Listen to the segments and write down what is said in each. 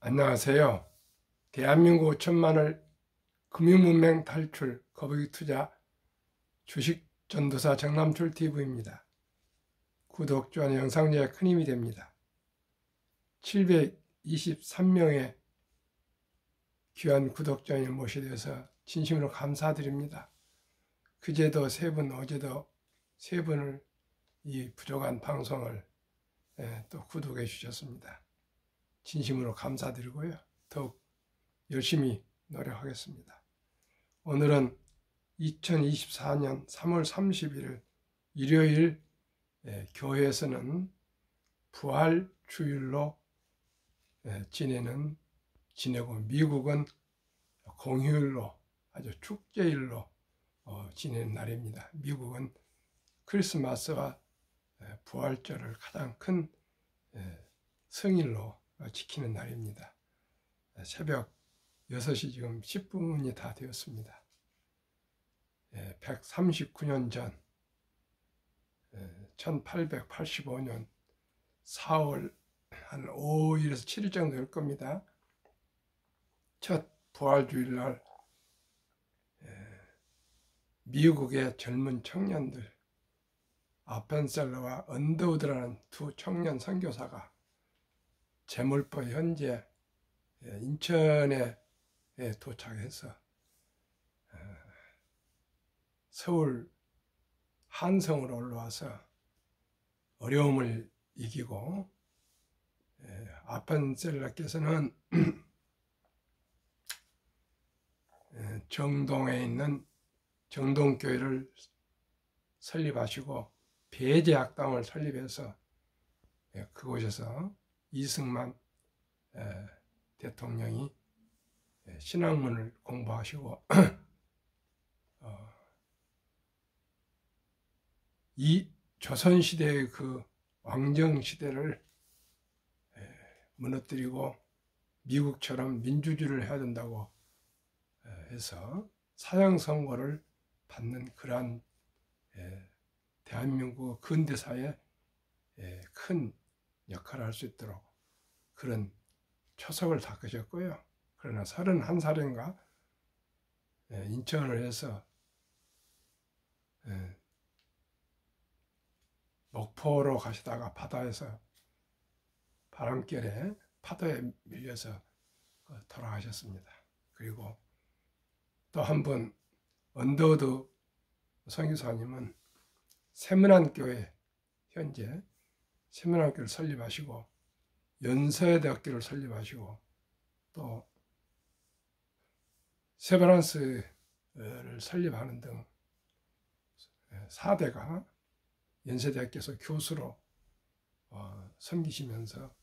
안녕하세요. 대한민국 5천만을 금융문맹 탈출 거북이 투자 주식 전도사 정남출 TV입니다. 구독, 좋아요, 영상 제작에 큰 힘이 됩니다. 723명의 귀한 구독자님 모시게 돼서 진심으로 감사드립니다. 그제도 세 분, 어제도 세 분을 이 부족한 방송을 또 구독해 주셨습니다. 진심으로 감사드리고요. 더욱 열심히 노력하겠습니다. 오늘은 2024년 3월 30일 일요일 교회에서는 부활주일로 지내고 미국은 공휴일로 아주 축제일로 지내는 날입니다. 미국은 크리스마스와 부활절을 가장 큰 성일로 지키는 날입니다. 새벽 6시 지금 10분이 다 되었습니다. 139년 전 1885년 4월 한 5일에서 7일 정도 될 겁니다. 첫 부활주일 날 미국의 젊은 청년들 아펜셀러와 언더우드라는 두 청년 선교사가 제물포 현재 인천에 도착해서 서울 한성으로 올라와서 어려움을 이기고 아펜셀러께서는 정동에 있는 정동교회를 설립하시고 배제학당을 설립해서 그곳에서 이승만 대통령이 신학문을 공부하시고 이 조선시대의 그 왕정시대를 무너뜨리고 미국처럼 민주주의를 해야 된다고 해서 사형선고를 받는 그러한 대한민국 근대사에 큰 역할을 할 수 있도록 그런 초석을 닦으셨고요. 그러나 31살인가 인천을 해서 목포로 가시다가 바다에서 바람결에 파도에 밀려서 돌아가셨습니다. 그리고 또 한 분 언더우드 선교사님은 세문안교회 현재 세문안교를 설립하시고 연세대학교를 설립하시고 또 세브란스를 설립하는 등 4대가 연세대학교에서 교수로 섬기시면서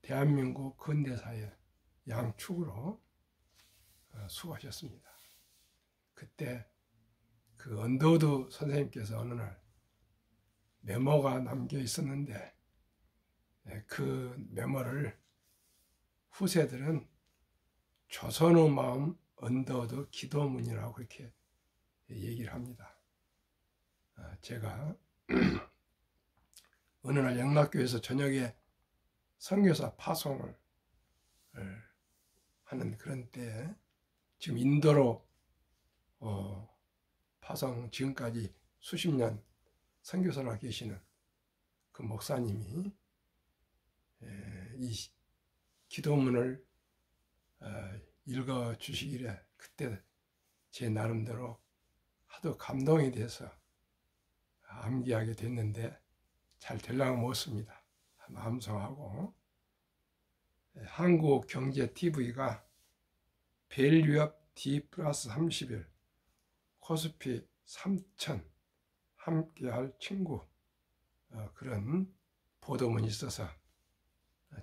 대한민국 근대사의 양축으로 수고하셨습니다. 그때 그 언더우드 선생님께서 어느 날 메모가 남겨 있었는데 그 메모를 후세들은 조선의 마음 언더우드 기도문이라고 그렇게 얘기를 합니다. 제가 어느 날 영락교에서 저녁에 선교사 파송을 하는 그런 때에 지금 인도로 파송 지금까지 수십 년 선교사로 계시는 그 목사님이 이 기도문을 읽어 주시기에 그때 제 나름대로 하도 감동이 돼서 암기하게 됐는데 잘 되려고 못습니다. 마음송하고 한국경제TV가 밸류업 D+30일 코스피 3000 함께할 친구 그런 보도문이 있어서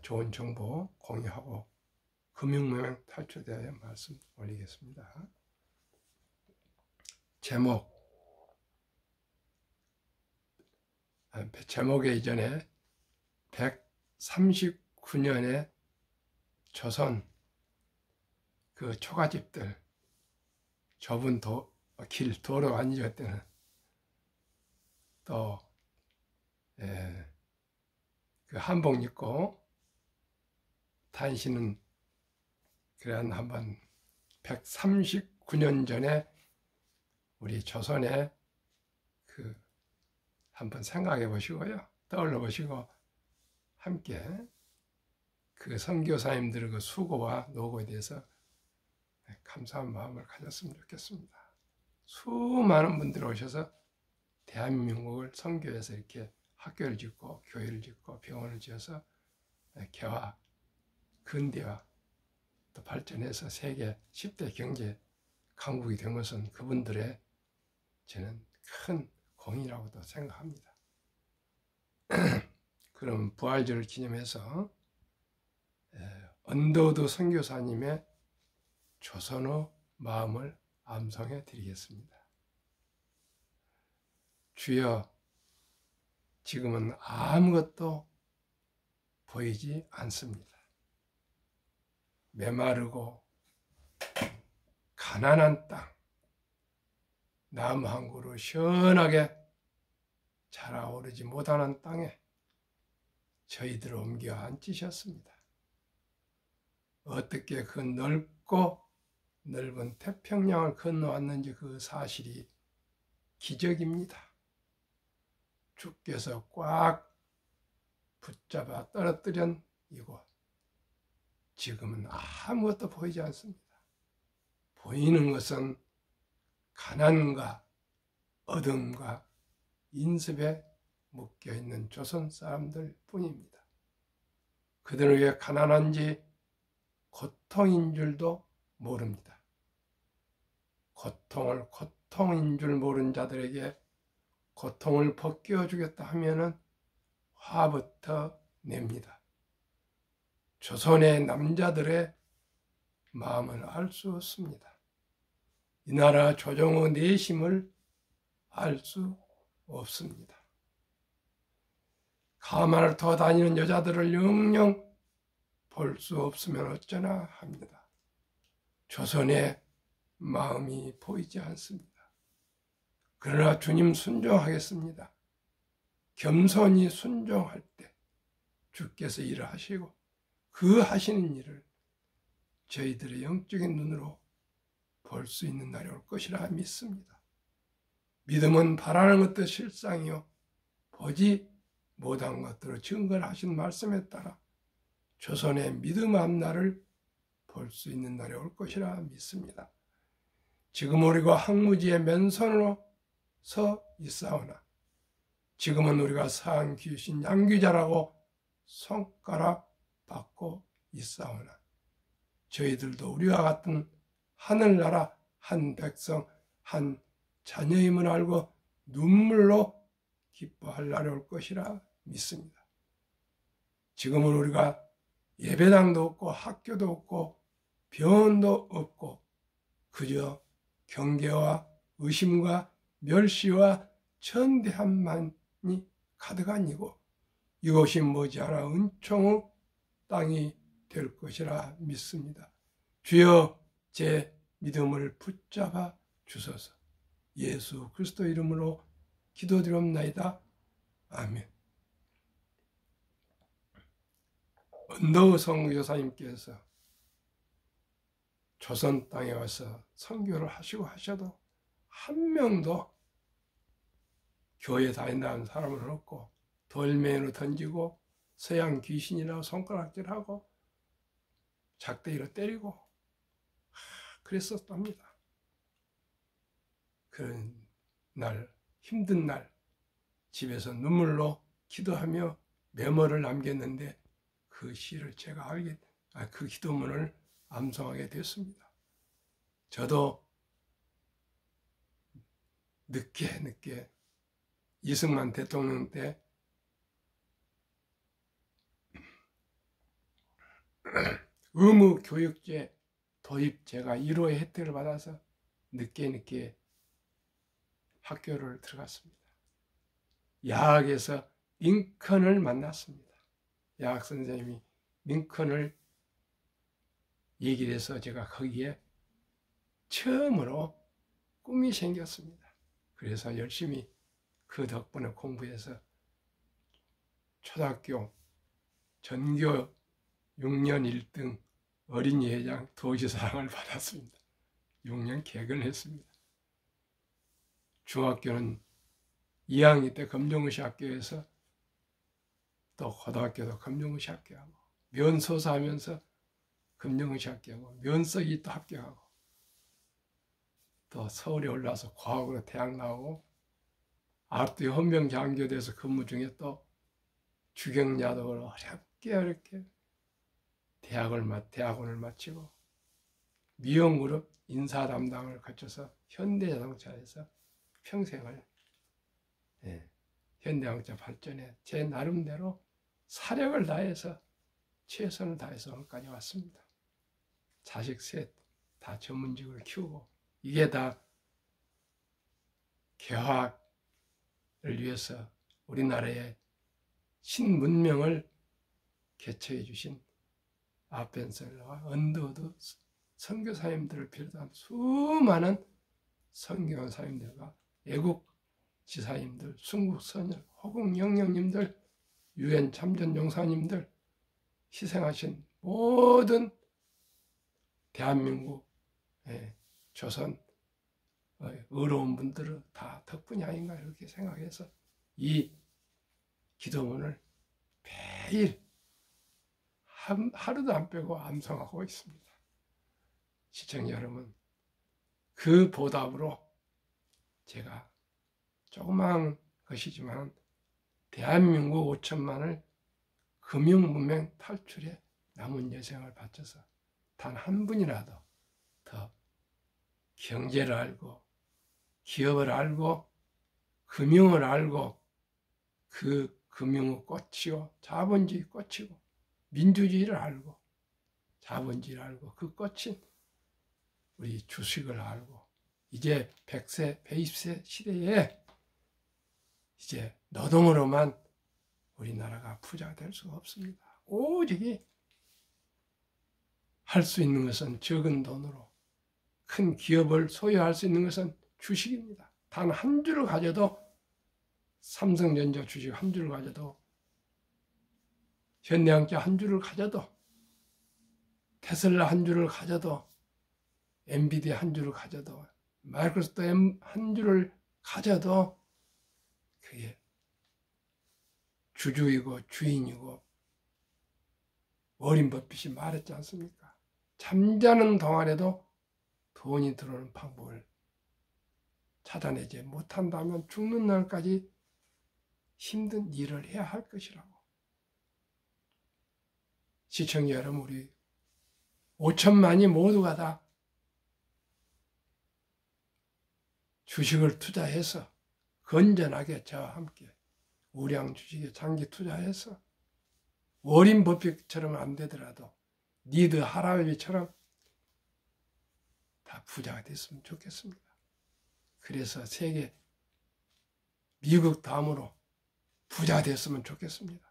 좋은 정보 공유하고 금융문맹 탈출에 대해 말씀 올리겠습니다. 제목에 이전에 139년에 조선 그 초가집들 좁은 도로 아니죠. 그때는 또 그 한복 입고 다니시는 그래 한번 139년 전에 우리 조선에 한번 생각해 보시고요. 떠올려 보시고 함께 그 선교사님들의 그 수고와 노고에 대해서 감사한 마음을 가졌으면 좋겠습니다. 수많은 분들이 오셔서 대한민국을 선교해서 이렇게 학교를 짓고 교회를 짓고 병원을 지어서 개화, 근대화 또 발전해서 세계 10대 경제 강국이 된 것은 그분들의 저는 큰 공이라고도 생각합니다. 그럼 부활절을 기념해서 언더우드 선교사님의 조선의 마음을 암송해 드리겠습니다. 주여, 지금은 아무것도 보이지 않습니다. 메마르고 가난한 땅, 나무 한 그루 시원하게 자라오르지 못하는 땅에 저희들을 옮겨 앉히셨습니다. 어떻게 그 넓고 넓은 태평양을 건너왔는지 그 사실이 기적입니다. 주께서 꽉 붙잡아 떨어뜨린 이곳, 지금은 아무것도 보이지 않습니다. 보이는 것은 가난과 어둠과 인습에 묶여있는 조선 사람들 뿐입니다. 그들은 왜 가난한지 고통인 줄도 모릅니다. 고통을 고통인 줄 모르는 자들에게 고통을 벗겨 주겠다 하면은 화부터 냅니다. 조선의 남자들의 마음을 알 수 없습니다. 이 나라 조정의 내심을 알 수 없습니다. 가마를 더 다니는 여자들을 영영 볼 수 없으면 어쩌나 합니다. 조선의 마음이 보이지 않습니다. 그러나 주님 순종하겠습니다. 겸손히 순종할 때 주께서 일을 하시고 그 하시는 일을 저희들의 영적인 눈으로 볼 수 있는 날이 올 것이라 믿습니다. 믿음은 바라는 것도 실상이요 보지 못한 것들을 증거하신 말씀에 따라 조선의 믿음 앞날을 볼 수 있는 날이 올 것이라 믿습니다. 지금 우리가 항무지의 맨손으로 서 있사오나 지금은 우리가 사한 귀신 양귀자라고 손가락 받고 있사오나 저희들도 우리와 같은 하늘나라 한 백성 한 자녀임을 알고 눈물로 기뻐할 날이 올 것이라 믿습니다. 지금은 우리가 예배당도 없고 학교도 없고 병원도 없고 그저 경계와 의심과 멸시와 천대함만이 가득한 이고 이곳이 머지않아 은총의 땅이 될 것이라 믿습니다. 주여 제 믿음을 붙잡아 주소서. 예수 그리스도 이름으로 기도드립나이다. 아멘. 언더우드 선교사님께서 조선 땅에 와서 선교를 하시고 하셔도 한 명도 교회 다닌다는 사람을 없고 돌멩이로 던지고 서양 귀신이라고 손가락질하고 작대기로 때리고 그랬었답니다. 그런 날, 힘든 날 집에서 눈물로 기도하며 메모를 남겼는데 그 시를 제가 그 기도문을 암송하게 됐습니다. 저도 늦게 이승만 대통령 때 의무교육제 도입 제가 1호의 혜택을 받아서 늦게 학교를 들어갔습니다. 야학에서 링컨을 만났습니다. 야학 선생님이 링컨을 얘기를 해서 제가 거기에 처음으로 꿈이 생겼습니다. 그래서 열심히 그 덕분에 공부해서 초등학교 전교 6년 1등, 어린이 회장 도시사랑을 받았습니다. 6년 개근했습니다. 중학교는 2학년 때 검정고시 학교에서 또 고등학교도 검정고시 합격하고 면소사 하면서 검정고시 합격하고 면석이 또 합격하고 또 서울에 올라와서 과학으로 대학 나오고 아르투 헌병장교대에서 근무 중에 또 주경야독을 어렵게 대학원을 마치고 미용그룹 인사 담당을 거쳐서 현대자동차에서 평생을 현대자동차 발전에 제 나름대로 사력을 다해서 최선을 다해서 오늘까지 왔습니다. 자식 셋 다 전문직을 키우고 이게 다 개화를 위해서 우리나라의 신문명을 개최해 주신 아펜셀러와 언더우드 선교사님들을 비롯한 수많은 선교사님들과 애국 지사님들, 순국선열, 호국영령님들, 유엔 참전용사님들, 희생하신 모든 대한민국, 조선 의로운 분들은 다 덕분이 아닌가 이렇게 생각해서 이 기도문을 매일 하루도 안 빼고 암송하고 있습니다. 시청자 여러분, 그 보답으로 제가 조그마한 것이지만 대한민국 5천만을 금융문명 탈출에 남은 여생을 바쳐서 단 한 분이라도 더 경제를 알고 기업을 알고 금융을 알고 그 금융을 꽂히고 자본주의 꽂히고 민주주의를 알고 자본주의를 알고 그 꽂힌 우리 주식을 알고 이제 100세, 120세 시대에 이제 노동으로만 우리나라가 부자가 될 수가 없습니다. 오직 할 수 있는 것은 적은 돈으로 큰 기업을 소유할 수 있는 것은 주식입니다. 단 한 주를 가져도 삼성전자 주식 한 주를 가져도 현대자동차 한 주를 가져도 테슬라 한 주를 가져도 엔비디아 한 주를 가져도 마이크로소프트 한 주를 가져도 그게 주주이고 주인이고 워린 버핏이 말했지 않습니까? 잠자는 동안에도 돈이 들어오는 방법을 찾아내지 못한다면 죽는 날까지 힘든 일을 해야 할 것이라고. 시청자 여러분, 우리 5천만이 모두가 다 주식을 투자해서 건전하게 저와 함께 우량 주식에 장기 투자해서 워린 버핏처럼 안 되더라도 니드 하라웨이처럼 다 부자가 됐으면 좋겠습니다. 그래서 세계 미국 다음으로 부자 됐으면 좋겠습니다.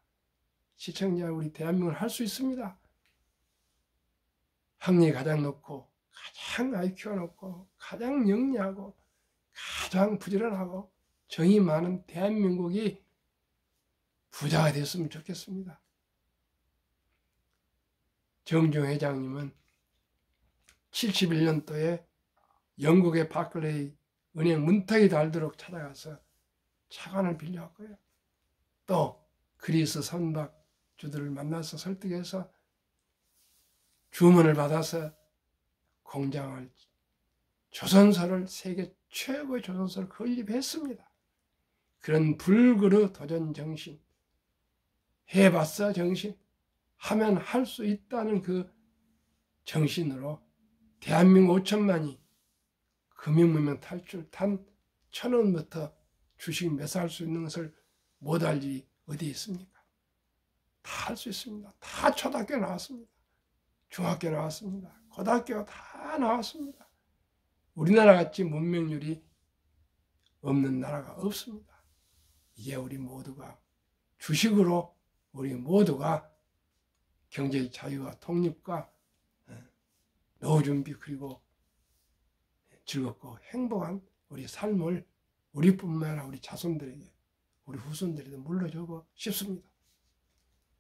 시청자 우리 대한민국은 할 수 있습니다. 학력이 가장 높고 가장 IQ가 높고 가장 영리하고 가장 부지런하고 정이 많은 대한민국이 부자가 됐으면 좋겠습니다. 정종 회장님은 71년도에 영국의 바클레이 은행 문턱이 닳도록 찾아가서 차관을 빌려왔고요. 또 그리스 선박주들을 만나서 설득해서 주문을 받아서 공장을 조선소를 세계 최고의 조선소를 건립했습니다. 그런 불그루 도전 정신, 해봤어 정신, 하면 할 수 있다는 그 정신으로 대한민국 5천만이 금융문명 탈출 단 1,000원부터 주식 매수할 수 있는 것을 못할 일이 어디 있습니까? 다 할 수 있습니다. 다 초등학교 나왔습니다. 중학교 나왔습니다. 고등학교 다 나왔습니다. 우리나라 같이 문명률이 없는 나라가 없습니다. 이제 우리 모두가 주식으로 우리 모두가 경제의 자유와 독립과 노후 준비 그리고 즐겁고 행복한 우리 삶을 우리뿐만 아니라 우리 자손들에게 우리 후손들에게 물려주고 싶습니다.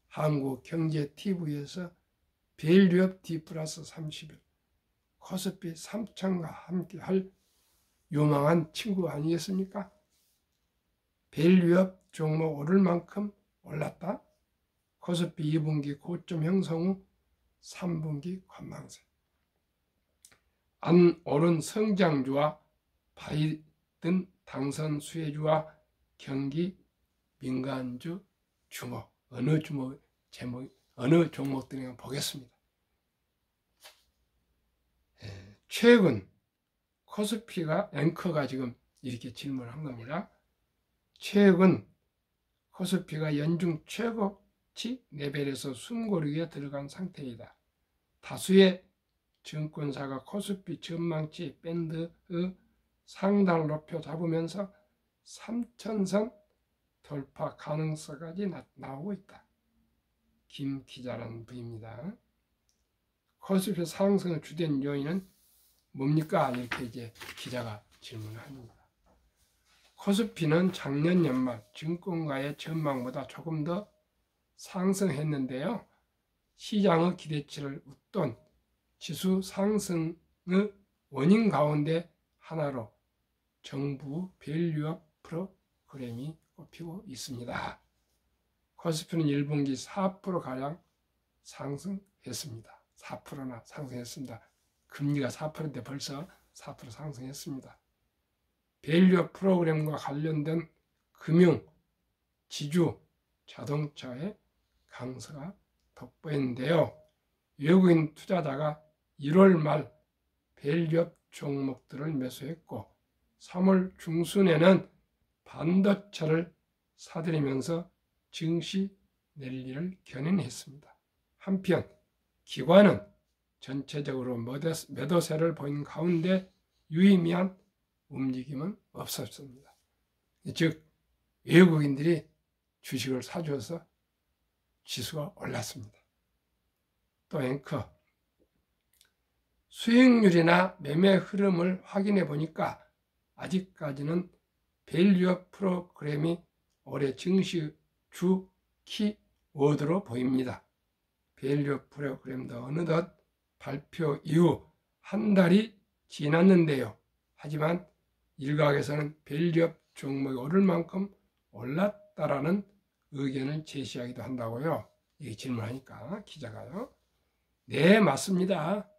한국경제TV에서 밸류업 D 플러스 31, 코스피 3천과 함께 할 유망한 친구 아니겠습니까? 밸류업 종목 오를 만큼 올랐다. 코스피 2분기 고점 형성 후 3분기 관망세. 안 오른 성장주와 바이든 당선 수혜주와 경기 민간주 주목, 어느 종목들인가 보겠습니다. 최근 코스피가 앵커가 지금 이렇게 질문한 겁니다. 최근 코스피가 연중 최고치 레벨에서 숨고르기에 들어간 상태이다. 다수의 증권사가 코스피 전망치 밴드의 상단을 높여 잡으면서 3천선 돌파 가능성까지 나오고 있다. 김 기자라는 분입니다. 코스피 상승의 주된 요인은 뭡니까? 이렇게 이제 기자가 질문을 합니다. 코스피는 작년 연말 증권가의 전망보다 조금 더 상승했는데요. 시장의 기대치를 웃돈 지수 상승의 원인 가운데 하나로 정부 밸류업 프로그램이 꼽히고 있습니다. 코스피는 1분기 4%가량 상승했습니다. 4%나 상승했습니다. 금리가 4%인데 벌써 4% 상승했습니다. 밸류업 프로그램과 관련된 금융, 지주, 자동차의 강세가 돋보이는데요. 외국인 투자자가 1월 말 밸류업 종목들을 매수했고 3월 중순에는 반도체를 사들이면서 증시 랠리를 견인했습니다. 한편 기관은 전체적으로 매도세를 보인 가운데 유의미한 움직임은 없었습니다. 즉 외국인들이 주식을 사줘서 지수가 올랐습니다. 또 앵커, 수익률이나 매매 흐름을 확인해 보니까 아직까지는 밸류업 프로그램이 올해 증시 주 키워드로 보입니다. 밸류업 프로그램도 어느덧 발표 이후 한 달이 지났는데요. 하지만 일각에서는 밸류업 종목이 오를 만큼 올랐다라는 의견을 제시하기도 한다고요. 이게 질문하니까 기자가요. 네, 맞습니다.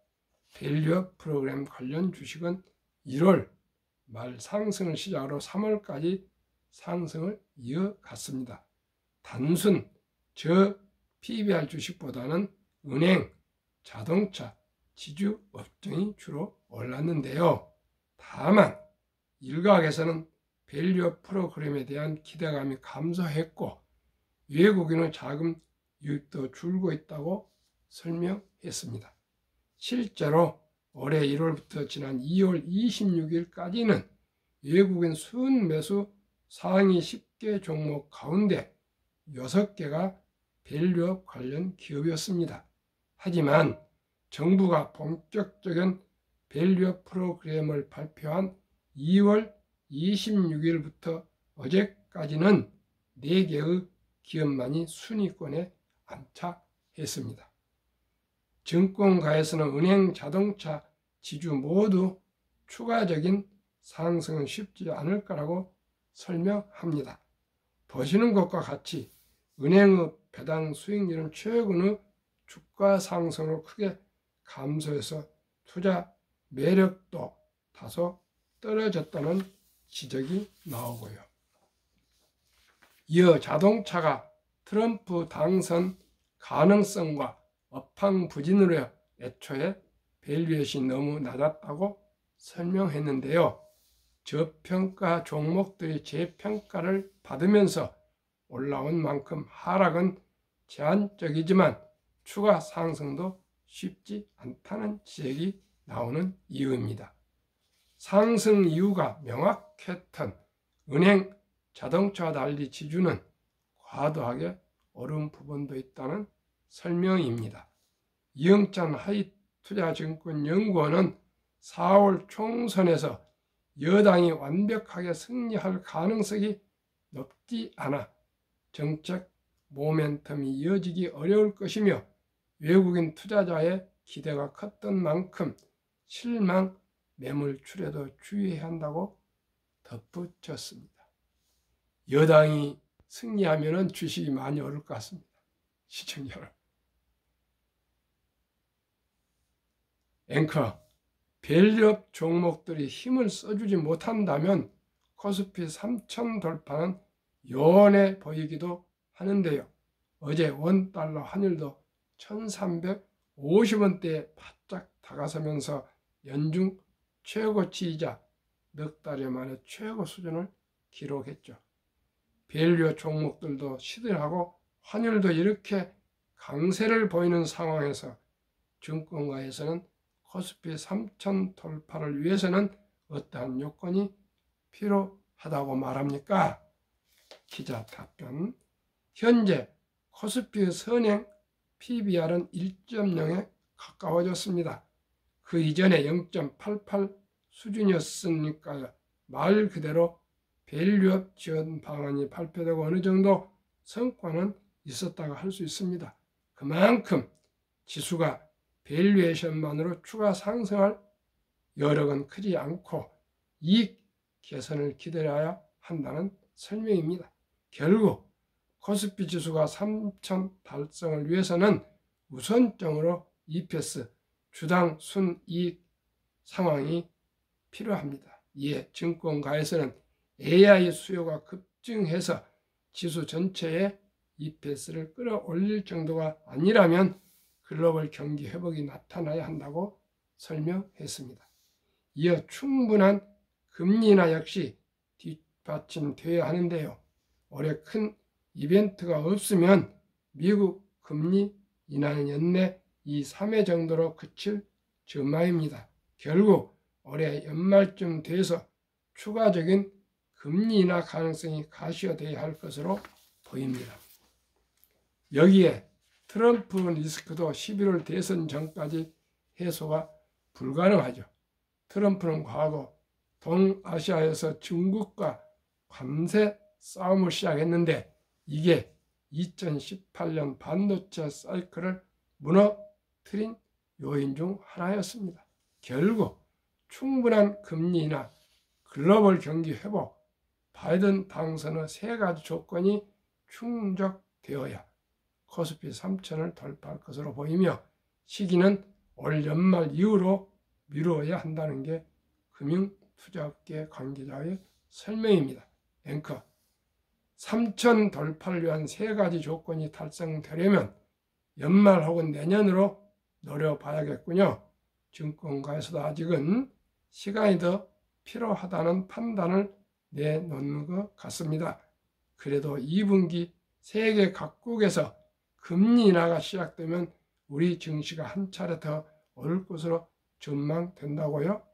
밸류업 프로그램 관련 주식은 1월 말 상승을 시작으로 3월까지 상승을 이어갔습니다. 단순 PBR 주식보다는 은행, 자동차, 지주 업종이 주로 올랐는데요. 다만 일각에서는 밸류업 프로그램에 대한 기대감이 감소했고 외국인의 자금 유입도 줄고 있다고 설명했습니다. 실제로 올해 1월부터 지난 2월 26일까지는 외국인 순매수 상위 10개 종목 가운데 6개가 밸류업 관련 기업이었습니다. 하지만 정부가 본격적인 밸류업 프로그램을 발표한 2월 26일부터 어제까지는 4개의 기업만이 순위권에 안착했습니다. 증권가에서는 은행, 자동차, 지주 모두 추가적인 상승은 쉽지 않을 거라고 설명합니다. 보시는 것과 같이 은행의 배당 수익률은 최근의 주가 상승으로 크게 감소해서 투자 매력도 다소 떨어졌다는 지적이 나오고요. 이어 자동차가 트럼프 당선 가능성과 업황부진으로 애초에 밸류에이션이 너무 낮았다고 설명했는데요. 저평가 종목들이 재평가를 받으면서 올라온 만큼 하락은 제한적이지만 추가 상승도 쉽지 않다는 지적이 나오는 이유입니다. 상승 이유가 명확했던 은행, 자동차와 달리 지주는 과도하게 오른 부분도 있다는 설명입니다. 이영찬 하이투자증권연구원은 4월 총선에서 여당이 완벽하게 승리할 가능성이 높지 않아 정책 모멘텀이 이어지기 어려울 것이며 외국인 투자자의 기대가 컸던 만큼 실망, 매물출에도 주의해야 한다고 덧붙였습니다. 여당이 승리하면 주식이 많이 오를 것 같습니다. 시청자 여러분. 앵커, 밸류업 종목들이 힘을 써주지 못한다면 코스피 3000 돌파는 요원해 보이기도 하는데요. 어제 원달러 환율도 1350원대에 바짝 다가서면서 연중 최고치이자 넉 달 만에 최고 수준을 기록했죠. 밸류 종목들도 시들하고 환율도 이렇게 강세를 보이는 상황에서 증권가에서는 코스피 3000 돌파를 위해서는 어떠한 요건이 필요하다고 말합니까? 기자 답변. 현재 코스피의 선행 PBR은 1.0에 가까워졌습니다. 그 이전에 0.88 수준이었으니까 말 그대로 밸류업 지원 방안이 발표되고 어느 정도 성과는 있었다고 할 수 있습니다. 그만큼 지수가 밸류에이션만으로 추가 상승할 여력은 크지 않고 이익 개선을 기다려야 한다는 설명입니다. 결국 코스피 지수가 3000 달성을 위해서는 우선적으로 EPS, 주당 순이익 상황이 필요합니다. 이에 증권가에서는 AI 수요가 급증해서 지수 전체의 EPS를 끌어올릴 정도가 아니라면 글로벌 경기 회복이 나타나야 한다고 설명했습니다. 이어 충분한 금리 인하 역시 뒷받침되어야 하는데요. 올해 큰 이벤트가 없으면 미국 금리 인하는 연내 2, 3회 정도로 그칠 전망입니다. 결국 올해 연말쯤 돼서 추가적인 금리 인하 가능성이 가시화되어야 할 것으로 보입니다. 여기에 트럼프 리스크도 11월 대선 전까지 해소가 불가능하죠. 트럼프는 과거 동아시아에서 중국과 관세 싸움을 시작했는데 이게 2018년 반도체 사이클을 무너뜨린 요인 중 하나였습니다. 결국 충분한 금리 인하, 글로벌 경기 회복, 바이든 당선의 세 가지 조건이 충족되어야 코스피 3000을 돌파할 것으로 보이며 시기는 올 연말 이후로 미루어야 한다는 게 금융투자업계 관계자의 설명입니다. 앵커, 3000 돌파를 위한 세 가지 조건이 달성되려면 연말 혹은 내년으로 노려봐야겠군요. 증권가에서도 아직은 시간이 더 필요하다는 판단을 내놓는 것 같습니다. 그래도 2분기 세계 각국에서 금리 인하가 시작되면 우리 증시가 한 차례 더 오를 것으로 전망된다고요?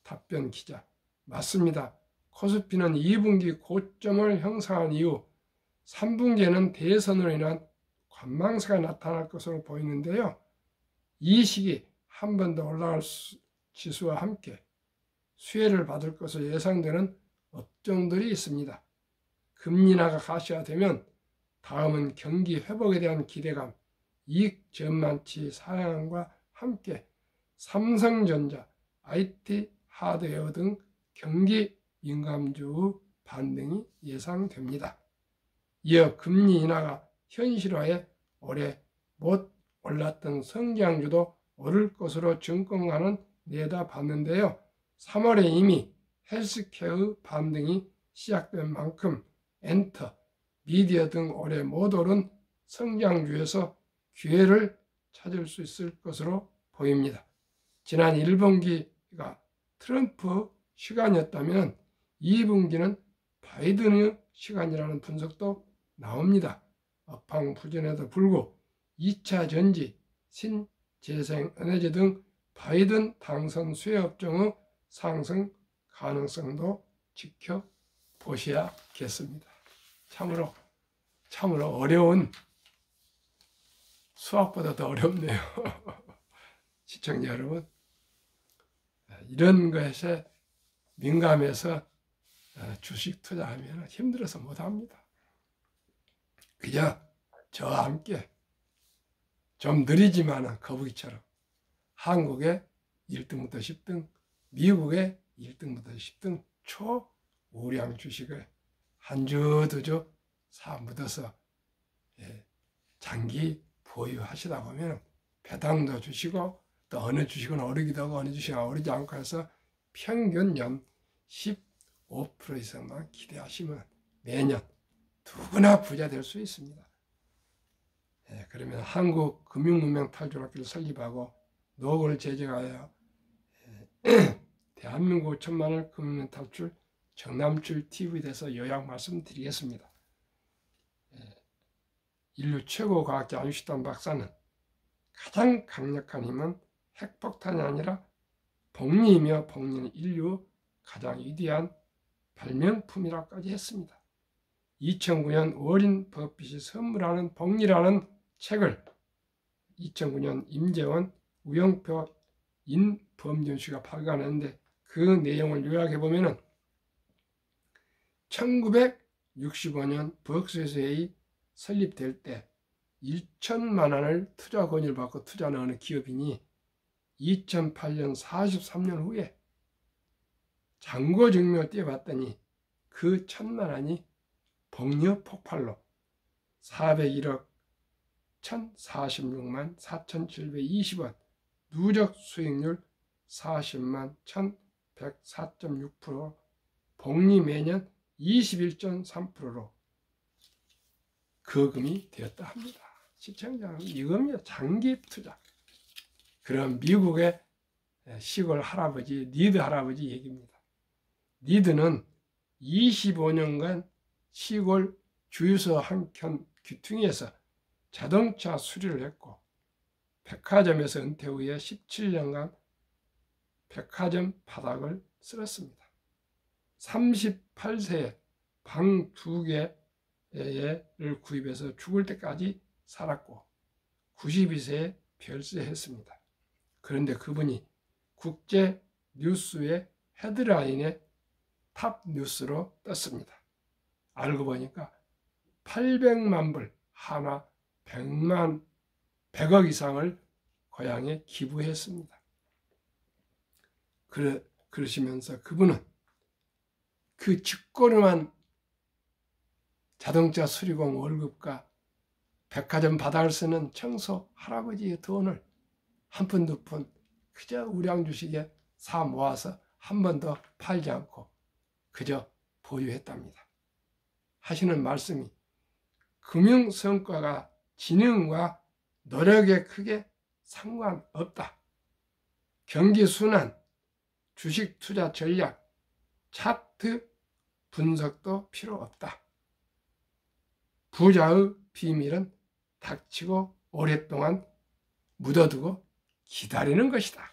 답변 기자, 맞습니다. 코스피는 2분기 고점을 형성한 이후 3분기에는 대선으로 인한 관망세가 나타날 것으로 보이는데요. 이 시기 한 번 더 올라갈 지수와 함께 수혜를 받을 것으로 예상되는 업종들이 있습니다. 금리 인하가 가시화되면 다음은 경기 회복에 대한 기대감, 이익 전망치 상향과 함께 삼성전자, IT, 하드웨어 등 경기 민감주 반등이 예상됩니다. 이어 금리 인하가 현실화해 올해 못 올랐던 성장주도 오를 것으로 증권가는 내다봤는데요. 3월에 이미 헬스케어 반등이 시작된 만큼 엔터, 미디어 등 올해 못 오른 성장주에서 기회를 찾을 수 있을 것으로 보입니다. 지난 1분기가 트럼프 시간이었다면 2분기는 바이든의 시간이라는 분석도 나옵니다. 업황부진에도 불구 2차 전지, 신재생에너지 등 바이든 당선 수혜 업종의 상승 가능성도 지켜보셔야겠습니다. 참으로 어려운, 수학보다 더 어렵네요. 시청자 여러분, 이런 것에 민감해서 주식 투자하면 힘들어서 못합니다. 그저 저와 함께 좀 느리지만은 거북이처럼 한국의 1등부터 10등, 미국의 1등부터 10등 초우량 주식을 한 주 두 주 사 묻어서 장기 보유하시다 보면 배당도 주시고 또 어느 주식은 오르기도 하고 어느 주식은 오르지 않고 해서 평균 연 15% 이상만 기대하시면 매년 누구나 부자 될 수 있습니다. 그러면 한국 금융문명 탈출학교를 설립하고 노고를 제정하여 대한민국 1,000만원 금융문명 탈출 정남출 TV에 대해서 요약 말씀드리겠습니다. 인류 최고 과학자 아인슈타인 박사는 가장 강력한 힘은 핵폭탄이 아니라 복리이며 복리는 인류 가장 위대한 발명품이라고까지 했습니다. 2009년 워린 버핏이 선물하는 복리라는 책을 2009년 임재원, 우영표, 인범준 씨가 발간했는데 그 내용을 요약해보면 1965년 버크셔일이 설립될 때 1천만 원을 투자 권유를 받고 투자하는 어느 기업인이 2008년 43년 후에 잔고증명을 떼어봤더니 그 1,000만 원이 복리 폭발로 401억 1,046만 4,720원, 누적 수익률 40만 1,104.6%, 복리 매년 21.3%로 거금이 되었다 합니다. 시청자는 이겁니다. 장기 투자. 그런 미국의 시골 할아버지, 니드 할아버지 얘기입니다. 니드는 25년간 시골 주유소 한 켠 귀퉁이에서 자동차 수리를 했고 백화점에서 은퇴 후에 17년간 백화점 바닥을 쓸었습니다. 38세에 방 2개를 구입해서 죽을 때까지 살았고 92세에 별세했습니다. 그런데 그분이 국제 뉴스의 헤드라인에 탑 뉴스로 떴습니다. 알고 보니까 800만 불, 하나 100억 이상을 고향에 기부했습니다. 그러시면서 그분은 그 직권한 자동차 수리공 월급과 백화점 바닥을 쓰는 청소 할아버지의 돈을 한 푼 두 푼 그저 우량 주식에 사 모아서 한 번도 팔지 않고 그저 보유했답니다. 하시는 말씀이 금융 성과가 지능과 노력에 크게 상관없다. 경기 순환, 주식 투자 전략, 차트 분석도 필요 없다. 부자의 비밀은 닥치고 오랫동안 묻어두고 기다리는 것이다.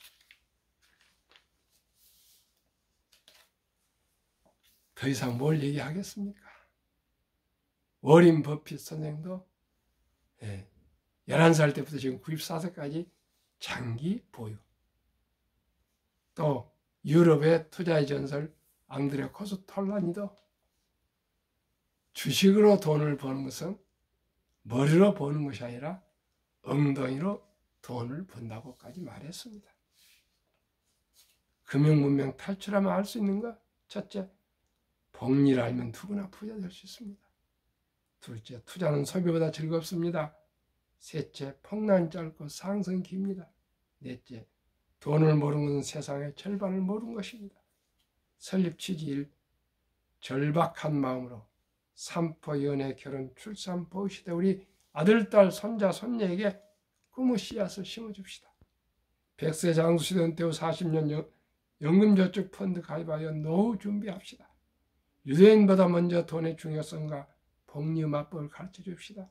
더 이상 뭘 얘기하겠습니까? 워린 버핏 선생도 11살 때부터 지금 94세까지 장기 보유. 또 유럽의 투자의 전설 앙드레 코스톨라니도 주식으로 돈을 버는 것은 머리로 버는 것이 아니라 엉덩이로 돈을 번다고까지 말했습니다. 금융문명 탈출하면 알 수 있는 것, 첫째, 복리를 알면 누구나 부자 될 수 있습니다. 둘째, 투자는 소비보다 즐겁습니다. 셋째, 폭락은 짧고 상승이 깁니다. 넷째, 돈을 모르는 것은 세상의 절반을 모르는 것입니다. 설립 취지 1, 절박한 마음으로 삼포, 연애, 결혼, 출산, 보호 시대 우리 아들, 딸, 손자, 손녀에게 꿈의 씨앗을 심어줍시다. 100세 장수 시대 은퇴 후 40년 연금저축 펀드 가입하여 노후 준비합시다. 유대인보다 먼저 돈의 중요성과 복리 맞법을 가르쳐 줍시다.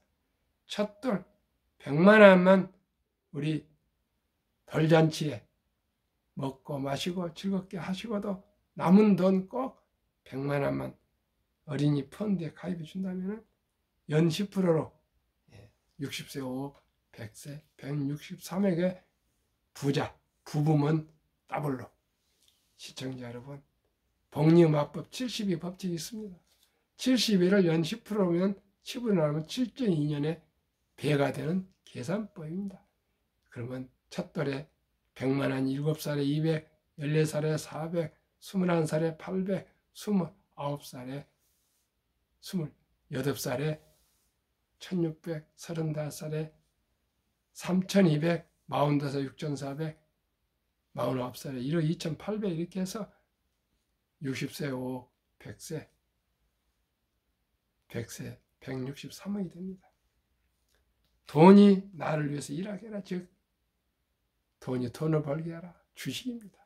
첫돌 100만 원만 우리 돌잔치에 먹고 마시고 즐겁게 하시고도 남은 돈 꼭 100만 원만 어린이 펀드에 가입해 준다면 연 10%로 60세, 5, 100세, 163에게 부자, 부부면 더블로. 시청자 여러분, 복리 맞법 72 법칙이 있습니다. 71을 연 10%면 10으로 나누면 7.2년에 배가 되는 계산법입니다. 그러면 첫돌에 100만 원, 7살에 200, 14살에 400, 21살에 800, 29살에 28살에 1600, 35살에 3200, 45살에 6400, 49살에 1억 2800 이렇게 해서 60세, 5억, 100세, 163억이 됩니다. 돈이 나를 위해서 일하게 하라. 즉 돈이 돈을 벌게 하라. 주식입니다.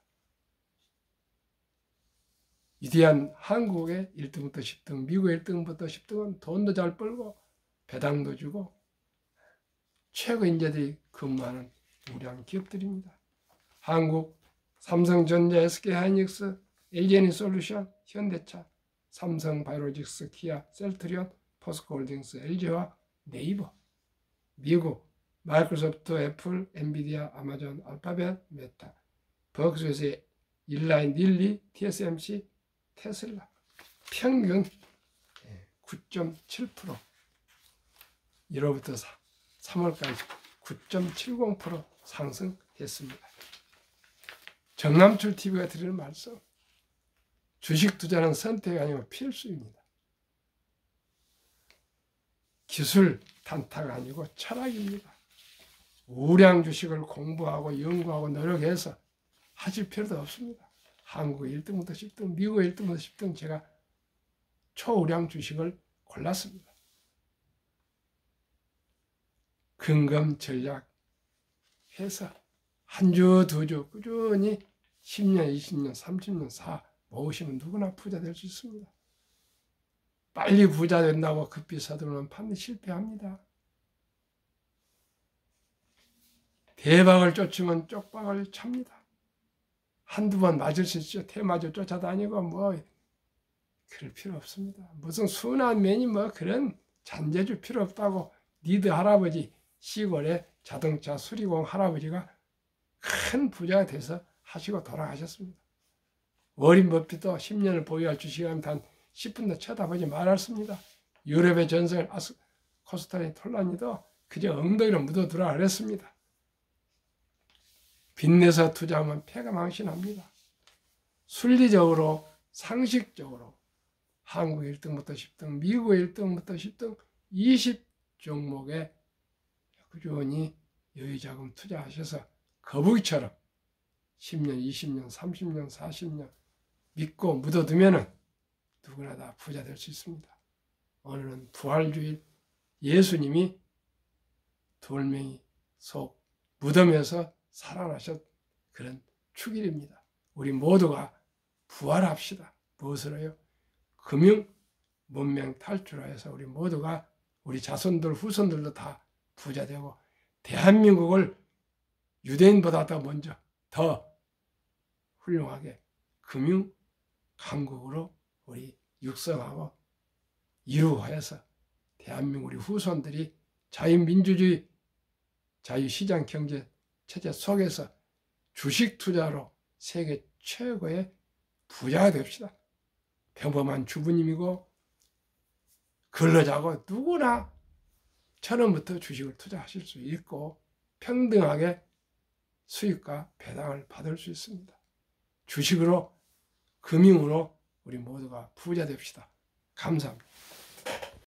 위대한 한국의 1등부터 10등, 미국의 1등부터 10등은 돈도 잘 벌고 배당도 주고 최고 인재들이 근무하는 우량 기업들입니다. 한국, 삼성전자, SK하이닉스, LG에너지솔루션, 현대차, 삼성바이오로직스, 기아, 셀트리온, 포스코홀딩스, LG와 네이버. 미국, 마이크로소프트, 애플, 엔비디아, 아마존, 알파벳, 메타. 버크셔스의 일라인, 릴리, TSMC, 테슬라. 평균 9.7%. 1월부터 3월까지 9.70% 상승했습니다. 정남출 TV가 드리는 말씀. 주식 투자는 선택이 아니고 필수입니다. 기술 단타가 아니고 철학입니다. 우량 주식을 공부하고 연구하고 노력해서 하실 필요도 없습니다. 한국 1등부터 10등, 미국 1등부터 10등 제가 초우량 주식을 골랐습니다. 근검 전략 해서 한 주, 두 주 꾸준히 10년, 20년, 30년, 4 모으시면 누구나 부자 될 수 있습니다. 빨리 부자 된다고 급히 서두르면 반드시 실패합니다. 대박을 쫓으면 쪽박을 찹니다. 한두 번 맞을 수 있죠. 대마저 쫓아다니고 그럴 필요 없습니다. 무슨 순한 매니 그런 잔재주 필요 없다고 니드 할아버지 시골에 자동차 수리공 할아버지가 큰 부자가 돼서 하시고 돌아가셨습니다. 워린 버핏도 10년을 보유할 주식이라면 단 10분도 쳐다보지 말았습니다. 유럽의 전설 코스타리 톨라니도 그저 엉덩이로 묻어두라 그랬습니다. 빚내서 투자하면 패가 망신합니다. 순리적으로 상식적으로 한국 1등부터 10등, 미국 1등부터 10등 20종목에 꾸준히 여유자금 투자하셔서 거북이처럼 10년, 20년, 30년, 40년 믿고 묻어두면 누구나 다 부자 될 수 있습니다. 오늘은 부활주일 예수님이 돌멩이 속 무덤에서 살아나셨 그런 축일입니다. 우리 모두가 부활합시다. 무엇으로요? 금융 문명 탈출하여서 우리 모두가 우리 자손들 후손들도 다 부자 되고 대한민국을 유대인보다 더 먼저 더 훌륭하게 금융 강국으로 우리 육성하고 이루어서 대한민국 우리 후손들이 자유민주주의 자유시장 경제 체제 속에서 주식 투자로 세계 최고의 부자가 됩시다. 평범한 주부님이고 근로자고 누구나 처음부터 주식을 투자하실 수 있고 평등하게 수익과 배당을 받을 수 있습니다. 주식으로 금융으로 우리 모두가 부자 됩시다. 감사합니다.